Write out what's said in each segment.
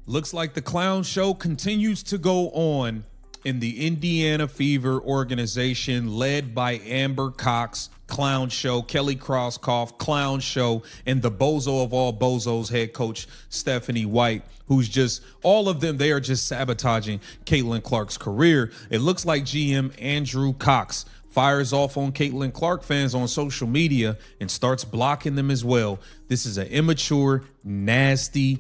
Looks like the clown show continues to go on in the Indiana Fever organization led by Amber Cox, clown show, Kelly Krauskopf, clown show, and the bozo of all bozos, head coach Stephanie White, who's just, all of them, they are just sabotaging Caitlin Clark's career. It looks like GM Andrew Cox fires off on Caitlin Clark fans on social media and starts blocking them as well. This is an immature, nasty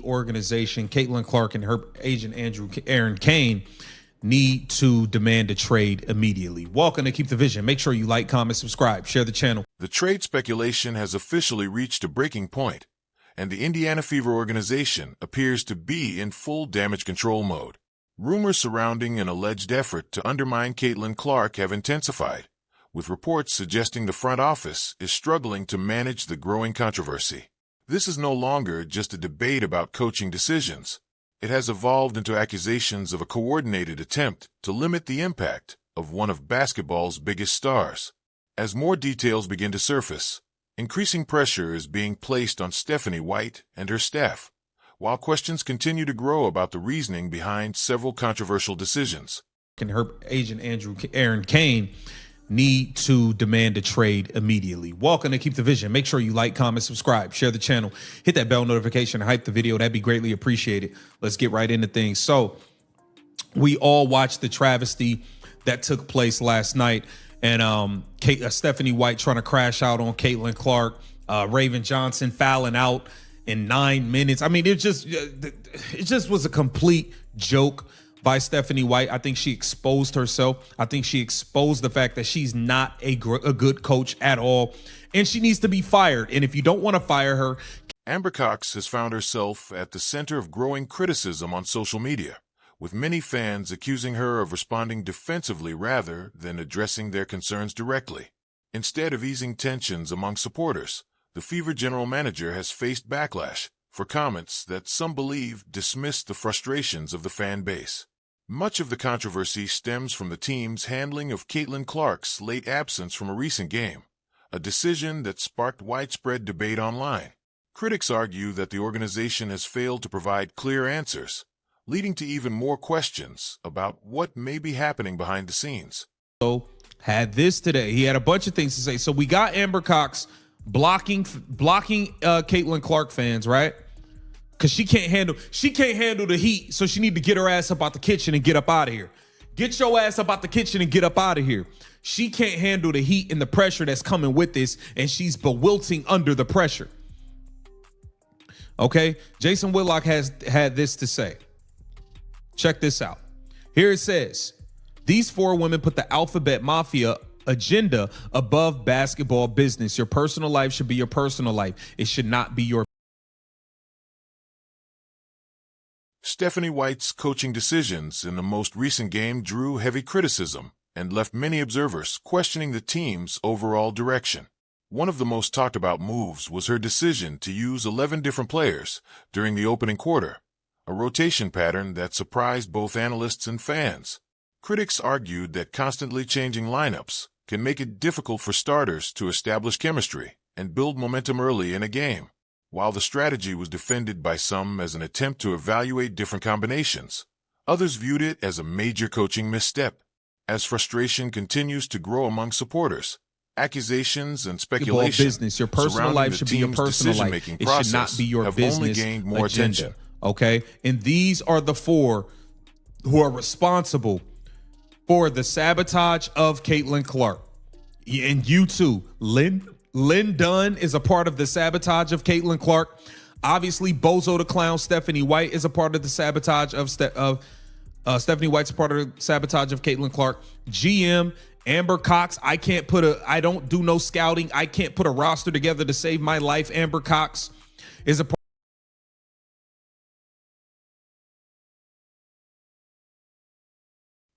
organization. Caitlin Clark and her agent Aaron Kane need to demand a trade immediately. Welcome to Keep the Vision. Make sure you like, comment, subscribe, share the channel. The trade speculation has officially reached a breaking point, and the Indiana Fever organization appears to be in full damage control mode. Rumors surrounding an alleged effort to undermine Caitlin Clark have intensified, with reports suggesting the front office is struggling to manage the growing controversy. This is no longer just a debate about coaching decisions. It has evolved into accusations of a coordinated attempt to limit the impact of one of basketball's biggest stars. As more details begin to surface, increasing pressure is being placed on Stephanie White and her staff, while questions continue to grow about the reasoning behind several controversial decisions. And her agent Aaron Kane need to demand a trade immediately. Welcome to Keep the Vision. Make sure you like, comment, subscribe, share the channel, hit that bell notification, hype the video. That'd be greatly appreciated. Let's get right into things. So we all watched the travesty that took place last night, and Stephanie White trying to crash out on Caitlin Clark, Raven Johnson fouling out in 9 minutes. I mean, it just was a complete joke by Stephanie White. I think she exposed herself. I think she exposed the fact that she's not a good coach at all, and she needs to be fired. And if you don't want to fire her, Amber Cox has found herself at the center of growing criticism on social media, with many fans accusing her of responding defensively rather than addressing their concerns directly. Instead of easing tensions among supporters, the Fever general manager has faced backlash for comments that some believe dismiss the frustrations of the fan base. Much of the controversy stems from the team's handling of Caitlin Clark's late absence from a recent game, a decision that sparked widespread debate online. Critics argue that the organization has failed to provide clear answers, leading to even more questions about what may be happening behind the scenes. So had this today. He had a bunch of things to say. So we got Amber Cox blocking Caitlin Clark fans, right? Because she can't handle the heat, so she need to get her ass up out the kitchen and get up out of here. Get your ass up out the kitchen and get up out of here. She can't handle the heat and the pressure that's coming with this, and she's bewilting under the pressure. Okay, Jason Whitlock has had this to say. Check this out. Here it says, these four women put the alphabet mafia agenda above basketball business. Your personal life should be your personal life. It should not be your. Stephanie White's coaching decisions in the most recent game drew heavy criticism and left many observers questioning the team's overall direction. One of the most talked about moves was her decision to use 11 different players during the opening quarter, a rotation pattern that surprised both analysts and fans. Critics argued that constantly changing lineups can make it difficult for starters to establish chemistry and build momentum early in a game. While the strategy was defended by some as an attempt to evaluate different combinations, others viewed it as a major coaching misstep. As frustration continues to grow among supporters, accusations and speculation business. Your personal life should be your personal life. It should not be your business only gained more agenda. attention. Okay, and these are the four who are responsible for the sabotage of Caitlin Clark. And you too, Lynn Dunn is a part of the sabotage of Caitlin Clark. Obviously, Bozo the Clown, Stephanie White is a part of the sabotage of Stephanie White's a part of the sabotage of Caitlin Clark. GM Amber Cox, I don't do no scouting. I can't put a roster together to save my life. Amber Cox is a part.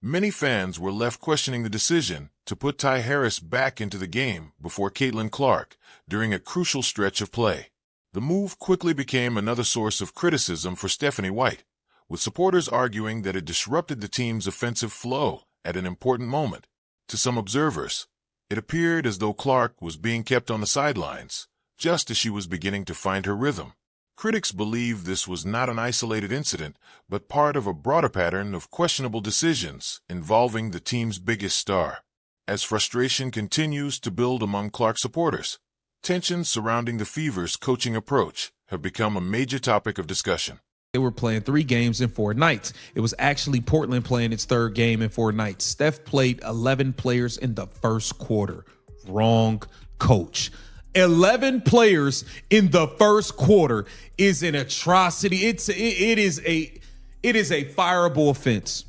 Many fans were left questioning the decision to put Ty Harris back into the game before Caitlin Clark during a crucial stretch of play. The move quickly became another source of criticism for Stephanie White, with supporters arguing that it disrupted the team's offensive flow at an important moment. To some observers, it appeared as though Clark was being kept on the sidelines, just as she was beginning to find her rhythm. Critics believe this was not an isolated incident, but part of a broader pattern of questionable decisions involving the team's biggest star. As frustration continues to build among Clark supporters, tensions surrounding the Fever's coaching approach have become a major topic of discussion. They were playing 3 games in 4 nights. It was actually Portland playing its 3rd game in 4 nights. Steph played 11 players in the first quarter. Wrong coach. 11 players in the first quarter is an atrocity. It is a fireable offense.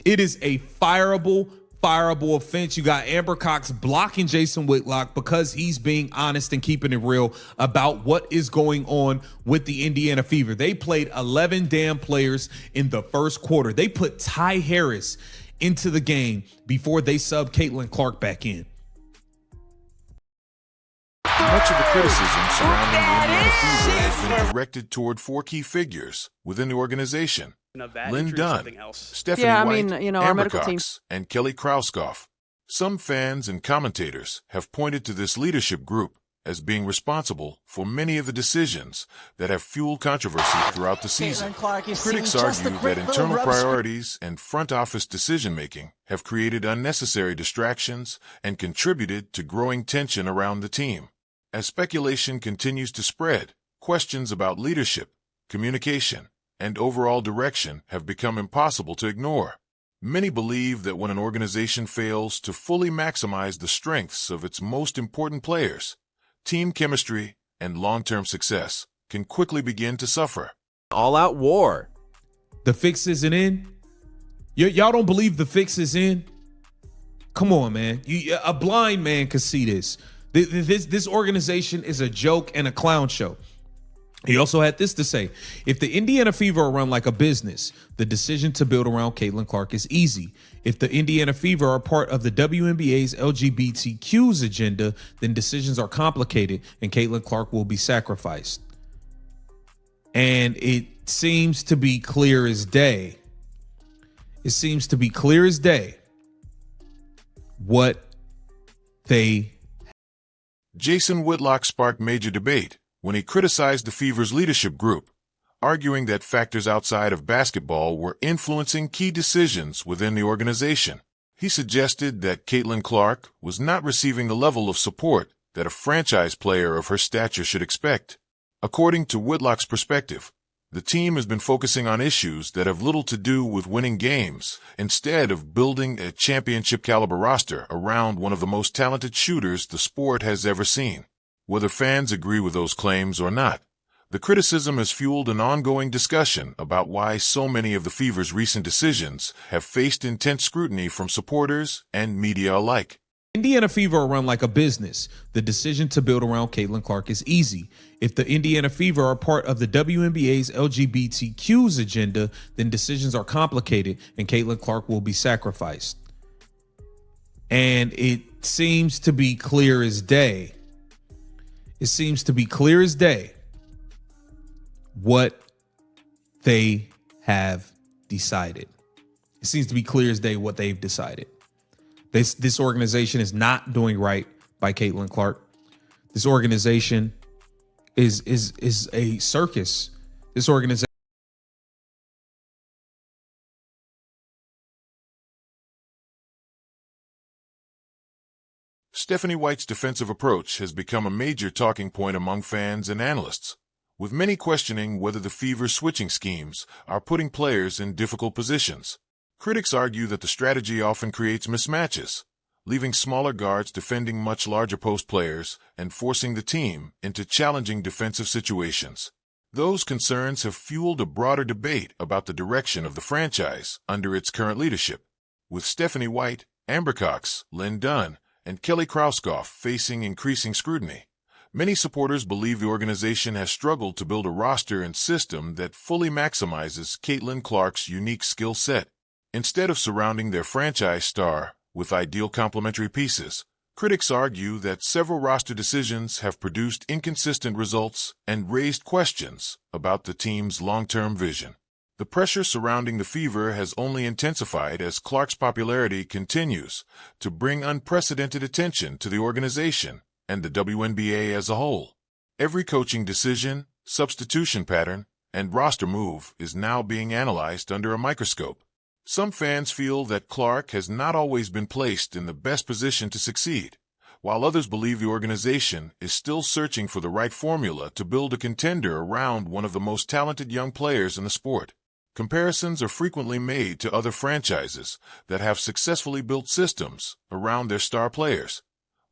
It is a fireable offense. You got Amber Cox blocking Jason Whitlock because he's being honest and keeping it real about what is going on with the Indiana Fever. They played 11 damn players in the first quarter. They put Ty Harris into the game before they subbed Caitlin Clark back in. Much of the criticism surrounding the Indiana Fever has been directed toward 4 key figures within the organization: Lynn Dunn, Stephanie White, Amber Cox, and Kelly Krauskopf. Some fans and commentators have pointed to this leadership group as being responsible for many of the decisions that have fueled controversy throughout the season. Critics argue that internal priorities and front office decision-making have created unnecessary distractions and contributed to growing tension around the team. As speculation continues to spread, questions about leadership, communication, and overall direction have become impossible to ignore. Many believe that when an organization fails to fully maximize the strengths of its most important players, team chemistry and long-term success can quickly begin to suffer. All-out war. The fix isn't in? Y'all don't believe the fix is in? Come on, man. A blind man could see this. This organization is a joke and a clown show. He also had this to say: if the Indiana Fever are run like a business, the decision to build around Caitlin Clark is easy. If the Indiana Fever are part of the WNBA's LGBTQ's agenda, then decisions are complicated and Caitlin Clark will be sacrificed. And it seems to be clear as day. It seems to be clear as day what they. Jason Whitlock sparked major debate when he criticized the Fever's leadership group, arguing that factors outside of basketball were influencing key decisions within the organization. He suggested that Caitlin Clark was not receiving the level of support that a franchise player of her stature should expect. According to Whitlock's perspective, the team has been focusing on issues that have little to do with winning games, instead of building a championship-caliber roster around one of the most talented shooters the sport has ever seen. Whether fans agree with those claims or not, the criticism has fueled an ongoing discussion about why so many of the Fever's recent decisions have faced intense scrutiny from supporters and media alike. Indiana Fever are run like a business. The decision to build around Caitlin Clark is easy. If the Indiana Fever are part of the WNBA's LGBTQ's agenda, then decisions are complicated and Caitlin Clark will be sacrificed. And it seems to be clear as day. It seems to be clear as day what they have decided. It seems to be clear as day what they've decided. This organization is not doing right by Caitlin Clark. This organization is a circus. This organization. Stephanie White's defensive approach has become a major talking point among fans and analysts, with many questioning whether the Fever's switching schemes are putting players in difficult positions. Critics argue that the strategy often creates mismatches, leaving smaller guards defending much larger post players and forcing the team into challenging defensive situations. Those concerns have fueled a broader debate about the direction of the franchise under its current leadership, with Stephanie White, Amber Cox, Lynn Dunn, and Kelly Krauskopf facing increasing scrutiny. Many supporters believe the organization has struggled to build a roster and system that fully maximizes Caitlin Clark's unique skill set. Instead of surrounding their franchise star with ideal complementary pieces, critics argue that several roster decisions have produced inconsistent results and raised questions about the team's long-term vision. The pressure surrounding the Fever has only intensified as Clark's popularity continues to bring unprecedented attention to the organization and the WNBA as a whole. Every coaching decision, substitution pattern, and roster move is now being analyzed under a microscope. Some fans feel that Clark has not always been placed in the best position to succeed, while others believe the organization is still searching for the right formula to build a contender around one of the most talented young players in the sport. Comparisons are frequently made to other franchises that have successfully built systems around their star players,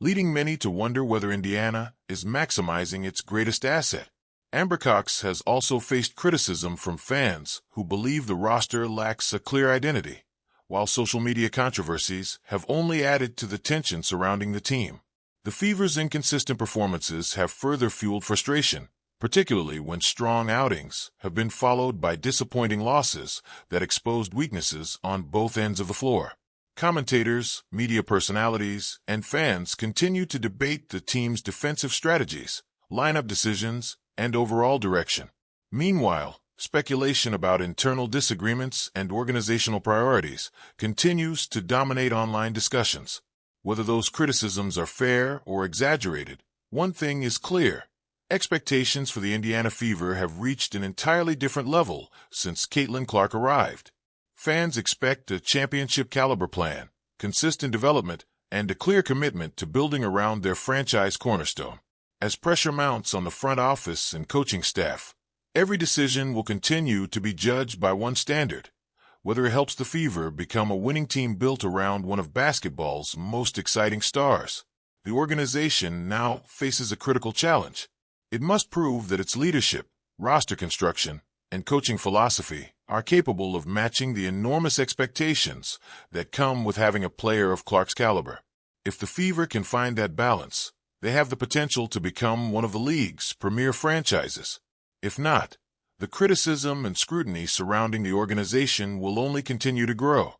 leading many to wonder whether Indiana is maximizing its greatest asset. Amber Cox has also faced criticism from fans who believe the roster lacks a clear identity, while social media controversies have only added to the tension surrounding the team. The Fever's inconsistent performances have further fueled frustration, particularly when strong outings have been followed by disappointing losses that exposed weaknesses on both ends of the floor. Commentators, media personalities, and fans continue to debate the team's defensive strategies, lineup decisions, and overall direction. Meanwhile, speculation about internal disagreements and organizational priorities continues to dominate online discussions. Whether those criticisms are fair or exaggerated, one thing is clear. Expectations for the Indiana Fever have reached an entirely different level since Caitlin Clark arrived. Fans expect a championship-caliber plan, consistent development, and a clear commitment to building around their franchise cornerstone. As pressure mounts on the front office and coaching staff, every decision will continue to be judged by one standard: whether it helps the Fever become a winning team built around one of basketball's most exciting stars. The organization now faces a critical challenge. It must prove that its leadership, roster construction, and coaching philosophy are capable of matching the enormous expectations that come with having a player of Clark's caliber. If the Fever can find that balance, they have the potential to become one of the league's premier franchises. If not, the criticism and scrutiny surrounding the organization will only continue to grow.